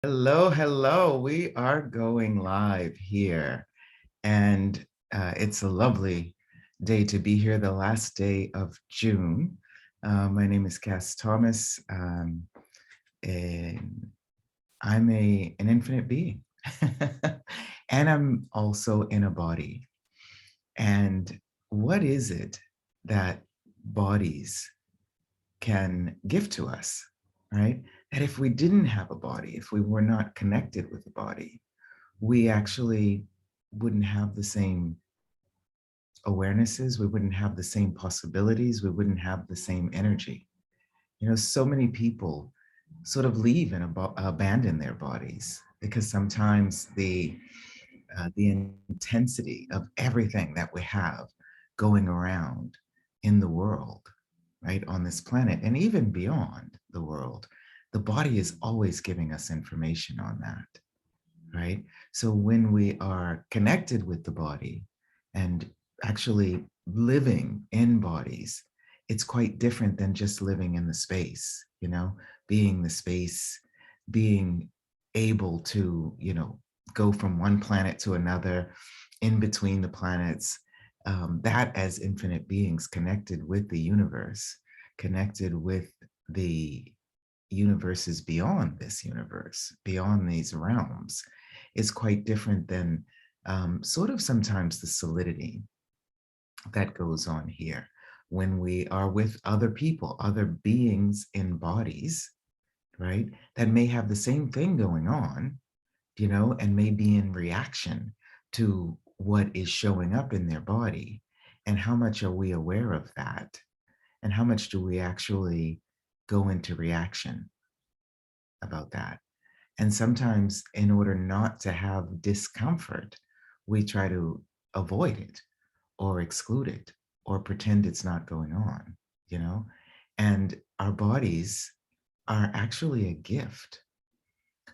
Hello, hello. We are going live here, and it's a lovely day to be here, the last day of June. My name is Cass Thomas, and I'm an infinite being, and I'm also in a body. And what is it that bodies can give to us, right? That if we didn't have a body, if we were not connected with the body, we actually wouldn't have the same awarenesses, we wouldn't have the same possibilities, we wouldn't have the same energy. So many people sort of leave and abandon their bodies because sometimes the intensity of everything that we have going around in the world, right, on this planet, and even beyond the world, the body is always giving us information on that, right? So when we are connected with the body and actually living in bodies, it's quite different than just living in the space, being the space, being able to, go from one planet to another, in between the planets, that as infinite beings connected with the universe, connected with the universes beyond this universe, beyond these realms, is quite different than sort of sometimes the solidity that goes on here when we are with other people, other beings in bodies, right? That may have the same thing going on, and may be in reaction to what is showing up in their body. And how much are we aware of that? And how much do we actually go into reaction about that? And sometimes, in order not to have discomfort, we try to avoid it or exclude it or pretend it's not going on, you know? And our bodies are actually a gift.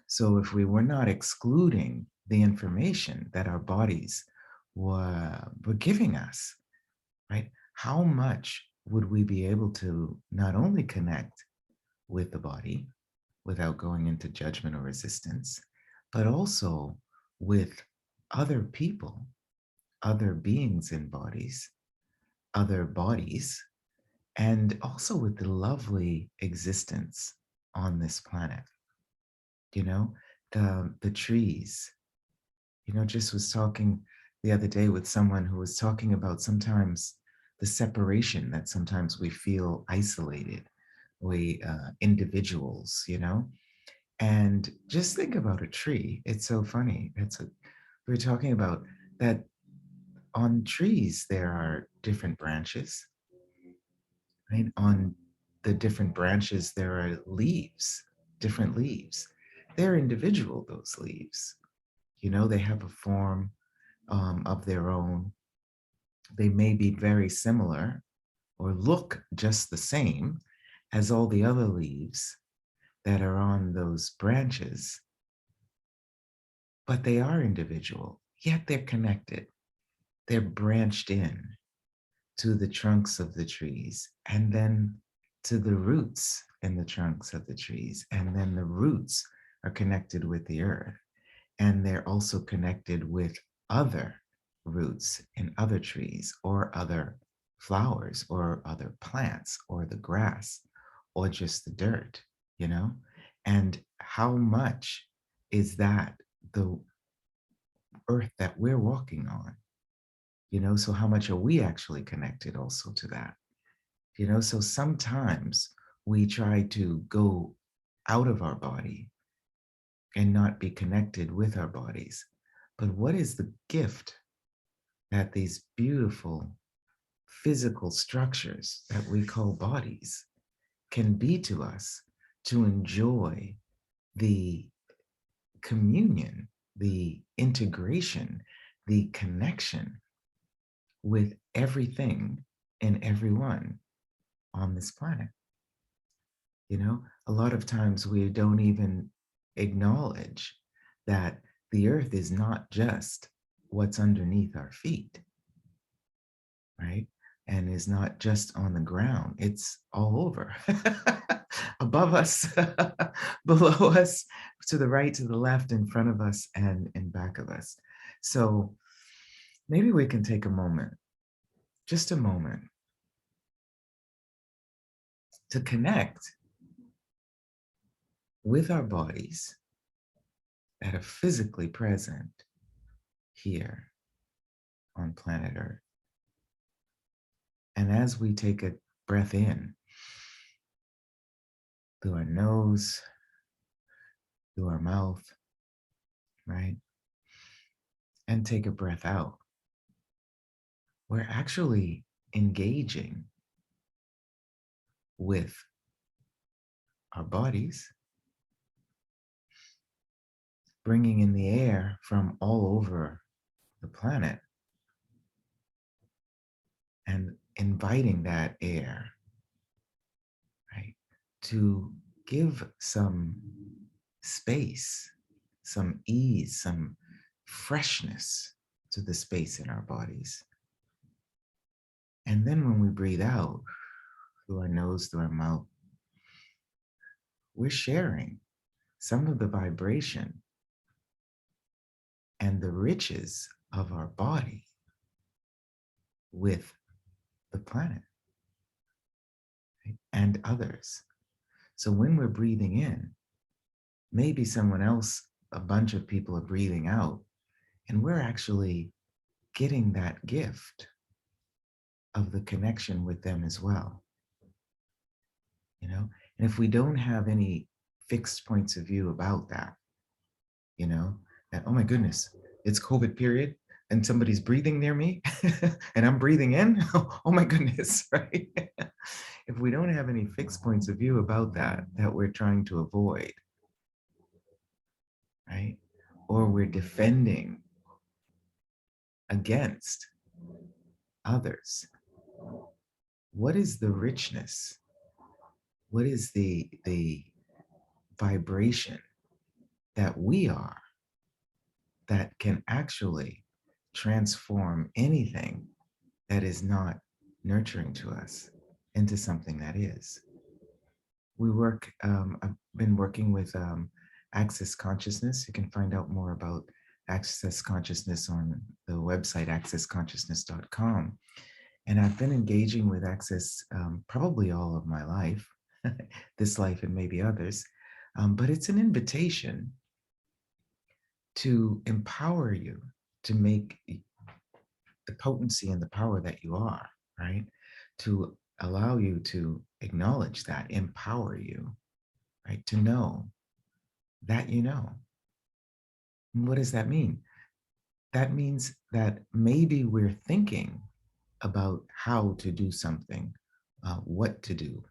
So if we were not excluding the information that our bodies were giving us, right, how much would we be able to not only connect with the body without going into judgment or resistance, but also with other people, other beings in bodies, other bodies, and also with the lovely existence on this planet. You know, the trees. Just was talking the other day with someone who was talking about sometimes the separation that sometimes we feel isolated, we individuals, and just think about a tree. It's so funny. We're talking about that on trees, there are different branches, right? On the different branches, there are leaves, different leaves. They're individual, those leaves. They have a form of their own. They may be very similar or look just the same as all the other leaves that are on those branches, but they are individual, yet they're connected. They're branched in to the trunks of the trees, and then to the roots in the trunks of the trees. And then the roots are connected with the earth. And they're also connected with other roots in other trees or other flowers or other plants or the grass or just the dirt, you know? And how much is that the earth that we're walking on? So how much are we actually connected also to that? So sometimes we try to go out of our body and not be connected with our bodies. But what is the gift that these beautiful physical structures that we call bodies can be to us to enjoy the communion, the integration, the connection with everything and everyone on this planet? A lot of times we don't even acknowledge that the earth is not just what's underneath our feet, right? And is not just on the ground, it's all over. above us, below us, to the right, to the left, in front of us, and in back of us. So maybe we can take a moment, just a moment, to connect with our bodies that are physically present here on planet Earth. And as we take a breath in through our nose, through our mouth, right? And take a breath out, we're actually engaging with our bodies, bringing in the air from all over the planet and inviting that air, right, to give some space, some ease, some freshness to the space in our bodies. And then when we breathe out through our nose, through our mouth, we're sharing some of the vibration and the riches of our body with the planet, right, and others. So when we're breathing in, maybe someone else, a bunch of people are breathing out, and we're actually getting that gift of the connection with them as well. You know, and if we don't have any fixed points of view about that, you know, that, oh my goodness, it's COVID period and somebody's breathing near me and I'm breathing in, oh my goodness, right? If we don't have any fixed points of view about that, that we're trying to avoid, right? Or we're defending against others, what is the richness? What is the vibration that we are that can actually transform anything that is not nurturing to us into something that is? I've been working with Access Consciousness. You can find out more about Access Consciousness on the website accessconsciousness.com. And I've been engaging with Access probably all of my life, this life and maybe others. But it's an invitation to empower you to make the potency and the power that you are, right? To allow you to acknowledge that, empower you, right? To know that you know. And what does that mean? That means that maybe we're thinking about how to do something, what to do,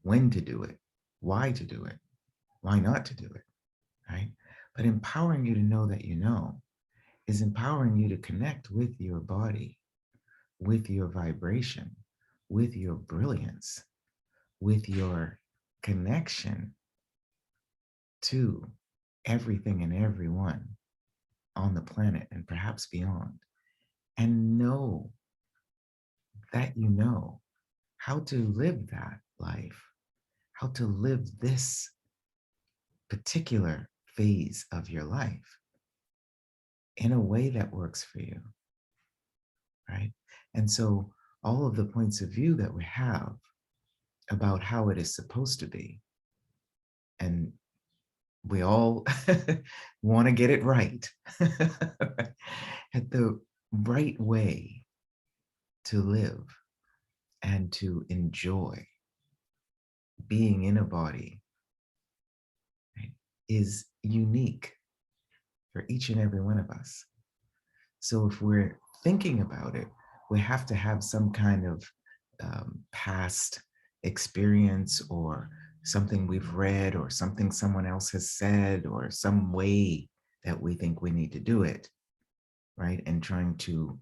when to do it, why to do it, why not to do it, right? But empowering you to know that you know is empowering you to connect with your body, with your vibration, with your brilliance, with your connection to everything and everyone on the planet and perhaps beyond, and know that you know how to live that life, how to live this particular phase of your life in a way that works for you, right? And so all of the points of view that we have about how it is supposed to be, and we all want to get it right, at the right way to live and to enjoy being in a body, right, is unique for each and every one of us. So if we're thinking about it, we have to have some kind of past experience or something we've read or something someone else has said or some way that we think we need to do it, right? And trying to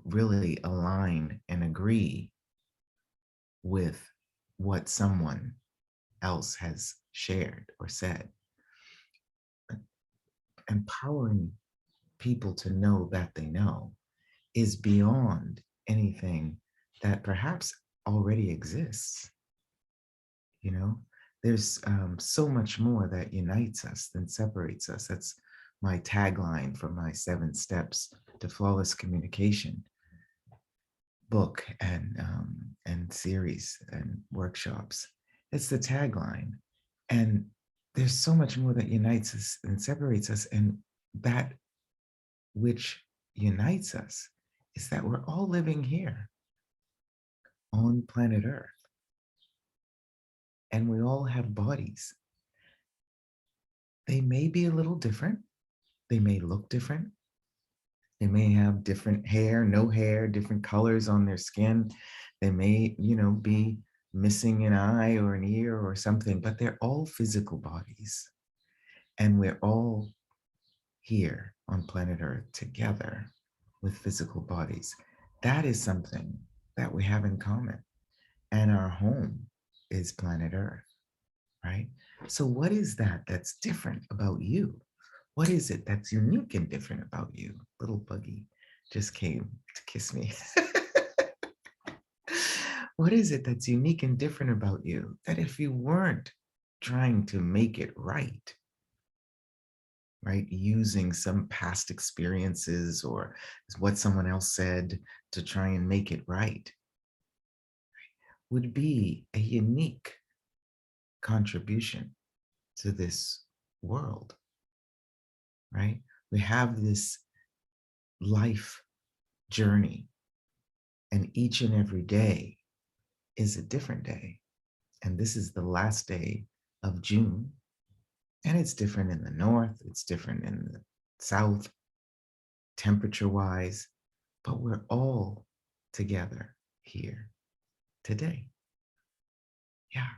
really align and agree with what someone else has shared or said. Empowering people to know that they know is beyond anything that perhaps already exists. You know, there's so much more that unites us than separates us. That's my tagline for my 7 steps to flawless communication book and series and workshops. It's the tagline, and there's so much more that unites us and separates us, and that which unites us is that we're all living here on planet Earth, and we all have bodies. They may be a little different. They may look different. They may have different hair, no hair, different colors on their skin. They may, be missing an eye or an ear or something, but they're all physical bodies. And we're all here on planet Earth together with physical bodies. That is something that we have in common. And our home is planet Earth, right? So, what is that that's different about you? What is it that's unique and different about you? Little buggy just came to kiss me. What is it that's unique and different about you that if you weren't trying to make it right, using some past experiences or what someone else said to try and make it right, would be a unique contribution to this world, right? We have this life journey, and each and every day is a different day. And this is the last day of June. And it's different in the north, it's different in the south, temperature wise, but we're all together here today. Yeah.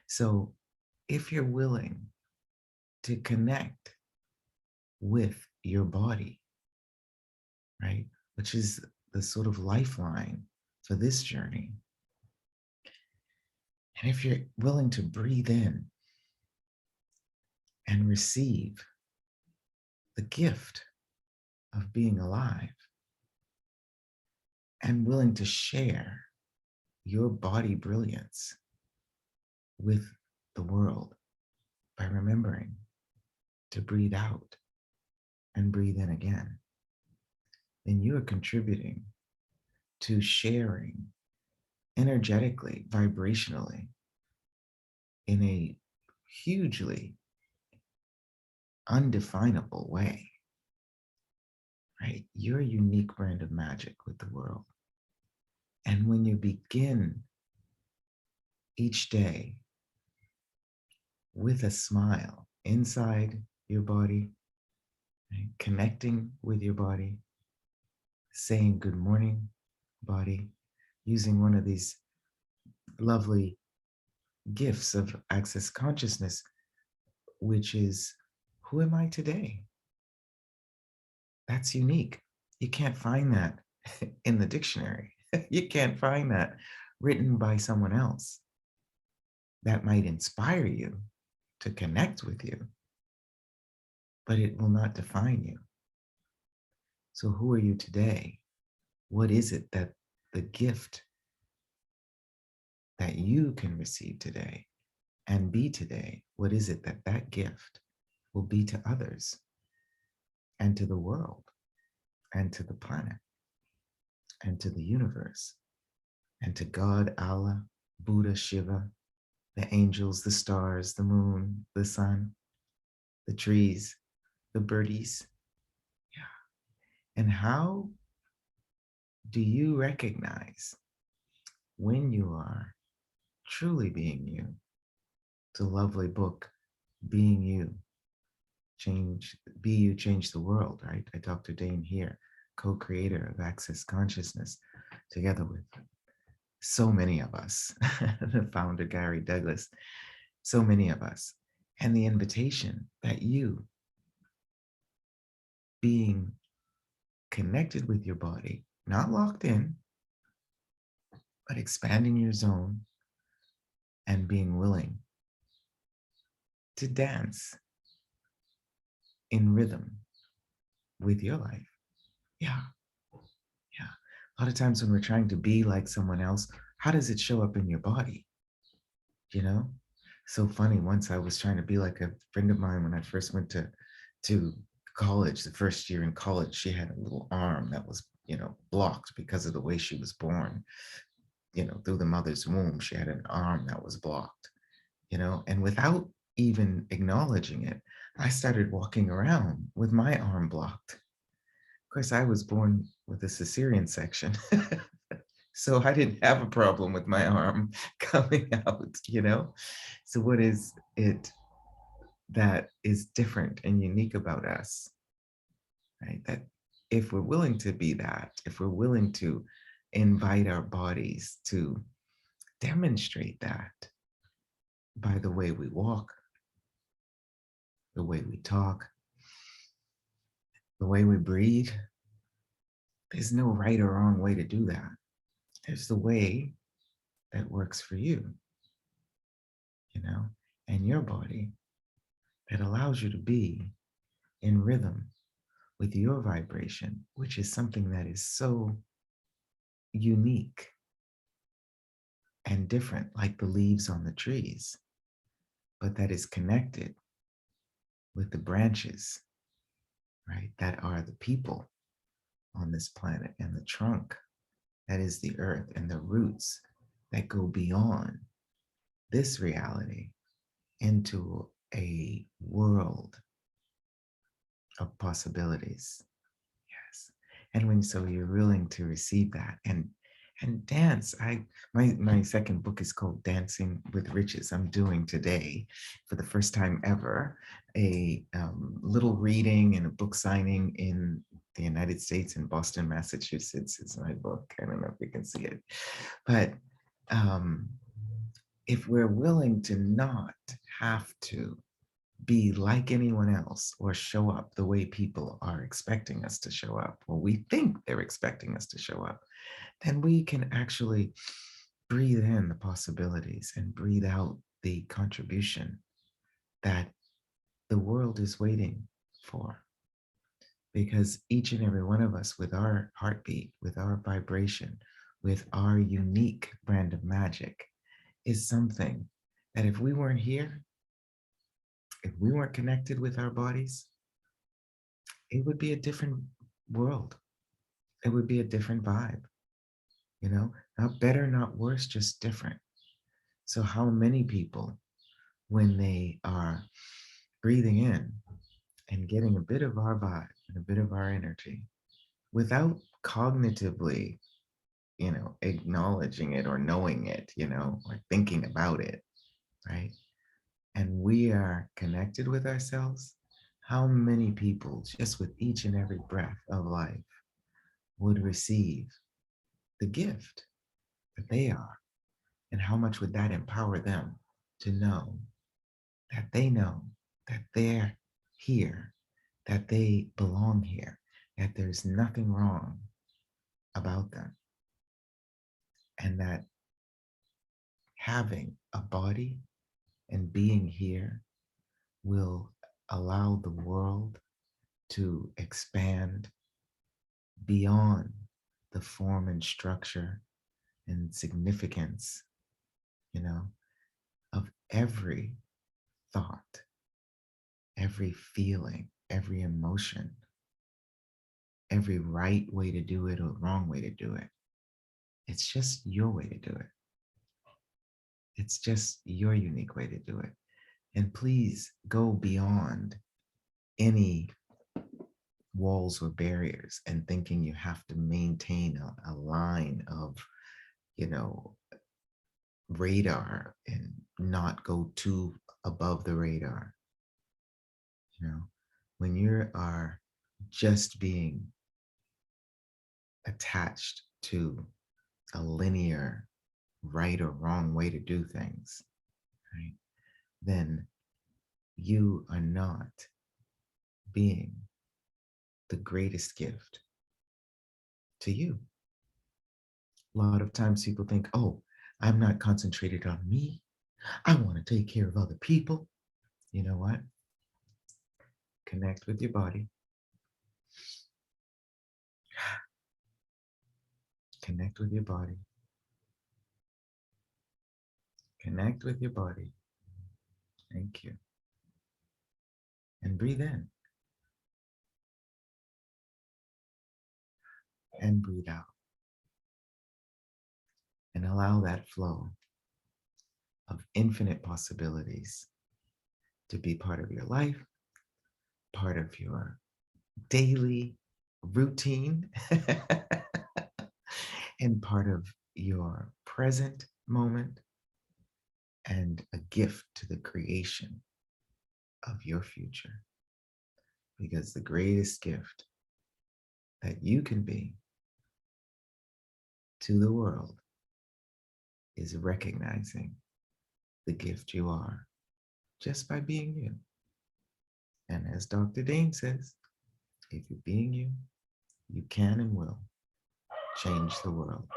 So if you're willing to connect with your body, right, which is the sort of lifeline for this journey, and if you're willing to breathe in and receive the gift of being alive and willing to share your body brilliance with the world by remembering to breathe out and breathe in again, then you are contributing to sharing energetically, vibrationally, in a hugely undefinable way, right? You're a unique brand of magic with the world. And when you begin each day with a smile inside your body, right? Connecting with your body, saying good morning, body, using one of these lovely gifts of access consciousness, which is, who am I today? That's unique. You can't find that in the dictionary. You can't find that written by someone else. That might inspire you to connect with you, but it will not define you. So, who are you today? What is it that the gift that you can receive today and be today? What is it that that gift will be to others and to the world and to the planet and to the universe and to God, Allah, Buddha, Shiva, the angels, the stars, the moon, the sun, the trees, the birdies? Yeah. And how do you recognize when you are truly being you? It's a lovely book, Being You, Be You, Change the World, right? By Dr. Dane here, co-creator of Access Consciousness, together with so many of us, the founder, Gary Douglas, so many of us, and the invitation that you, being connected with your body, not locked in, but expanding your zone and being willing to dance in rhythm with your life. Yeah, yeah. A lot of times when we're trying to be like someone else, how does it show up in your body? You know, So funny. Once I was trying to be like a friend of mine when I first went to college, the first year in college, she had a little arm that was, blocked because of the way she was born, through the mother's womb. She had an arm that was blocked, and without even acknowledging it, I started walking around with my arm blocked. Of course, I was born with a cesarean section. So I didn't have a problem with my arm coming out. So what is it that is different and unique about us, right? That if we're willing to be that, if we're willing to invite our bodies to demonstrate that by the way we walk, the way we talk, the way we breathe, there's no right or wrong way to do that. There's the way that works for you know, and your body that allows you to be in rhythm with your vibration, which is something that is so unique and different, like the leaves on the trees, but that is connected with the branches, right? That are the people on this planet, and the trunk that is the earth, and the roots that go beyond this reality into a world of possibilities. Yes. And when so you're willing to receive that and dance. My second book is called Dancing with Riches. I'm doing today, for the first time ever, a little reading and a book signing in the United States, in Boston, Massachusetts. Is my book. I don't know if you can see it, but um, if we're willing to not have to be like anyone else or show up the way people are expecting us to show up, or we think they're expecting us to show up, then we can actually breathe in the possibilities and breathe out the contribution that the world is waiting for. Because each and every one of us, with our heartbeat, with our vibration, with our unique brand of magic, is something that if we weren't here, if we weren't connected with our bodies, it would be a different world. It would be a different vibe, not better, not worse, just different. So, how many people, when they are breathing in and getting a bit of our vibe and a bit of our energy without cognitively, acknowledging it or knowing it, or thinking about it, right? And we are connected with ourselves, how many people, just with each and every breath of life, would receive the gift that they are? And how much would that empower them to know that they're here, that they belong here, that there's nothing wrong about them, and that having a body and being here will allow the world to expand beyond the form and structure and significance, you know, of every thought, every feeling, every emotion, every right way to do it or wrong way to do it. It's just your way to do it. It's just your unique way to do it. And please go beyond any walls or barriers and thinking you have to maintain a line of, you know, radar and not go too above the radar. When you are just being attached to a linear right or wrong way to do things, right, then you are not being the greatest gift to you. A lot of times people think, oh, I'm not concentrated on me. I want to take care of other people. You know what? Connect with your body. Connect with your body. Connect with your body. Thank you. And breathe in and breathe out. And allow that flow of infinite possibilities to be part of your life, part of your daily routine, and part of your present moment, and a gift to the creation of your future. Because the greatest gift that you can be to the world is recognizing the gift you are just by being you. And as Dr. Dane says, if you're being you, you can and will change the world.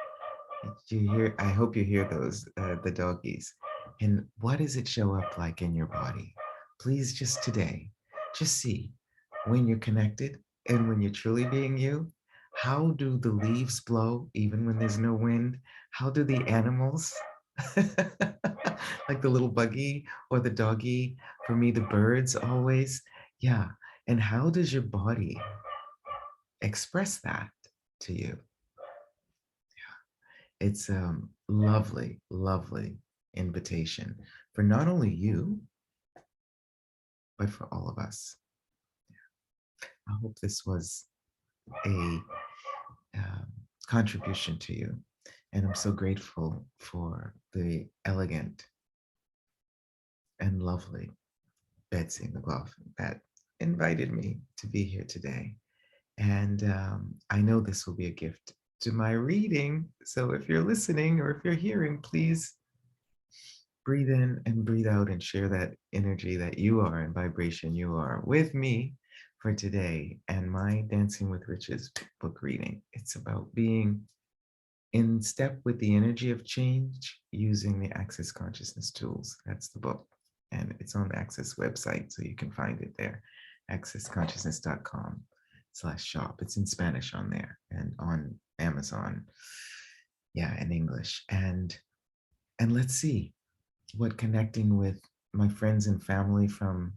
You hear? I hope you hear those, the doggies. And what does it show up like in your body? Please, just today, just see when you're connected and when you're truly being you. How do the leaves blow even when there's no wind? How do the animals, like the little buggy or the doggy, for me, the birds always? Yeah. And how does your body express that to you? It's a lovely, lovely invitation for not only you, but for all of us. I hope this was a um, contribution to you. And I'm so grateful for the elegant and lovely Betsy McLaughlin that invited me to be here today. And I know this will be a gift to my reading. So if you're listening or if you're hearing, please breathe in and breathe out and share that energy that you are and vibration you are with me for today and my Dancing with Riches book reading. It's about being in step with the energy of change using the Access Consciousness tools. That's the book. And it's on the Access website, so you can find it there, accessconsciousness.com/shop. It's in Spanish on there and on Amazon, yeah, in English. And let's see what connecting with my friends and family from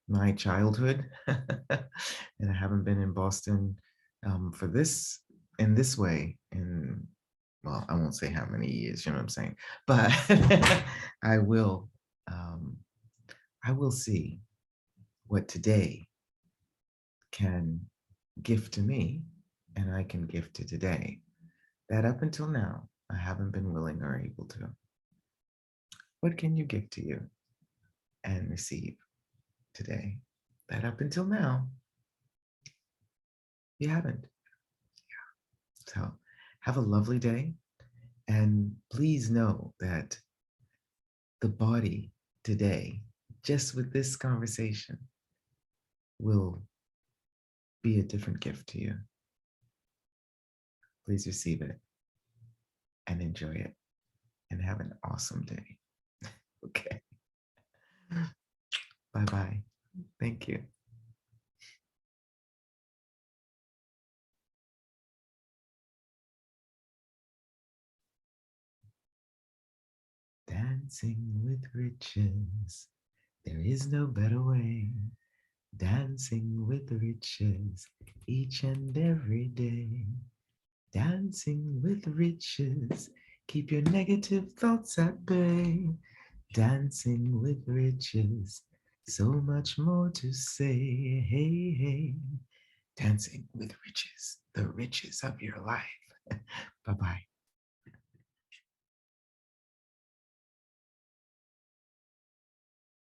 my childhood, and I haven't been in Boston for this in this way in, well, I won't say how many years, you know what I'm saying, but I will um, I will see what today can gift to me, and I can gift to today that up until now I haven't been willing or able to. What can you give to you and receive today that up until now you haven't? So have a lovely day. And please know that the body today, just with this conversation, will be a different gift to you. Please receive it and enjoy it and have an awesome day. Okay. Bye bye. Thank you. Dancing with riches. There is no better way. Dancing with riches each and every day. Dancing with riches. Keep your negative thoughts at bay. Dancing with riches. So much more to say. Hey, hey. Dancing with riches. The riches of your life. Bye bye.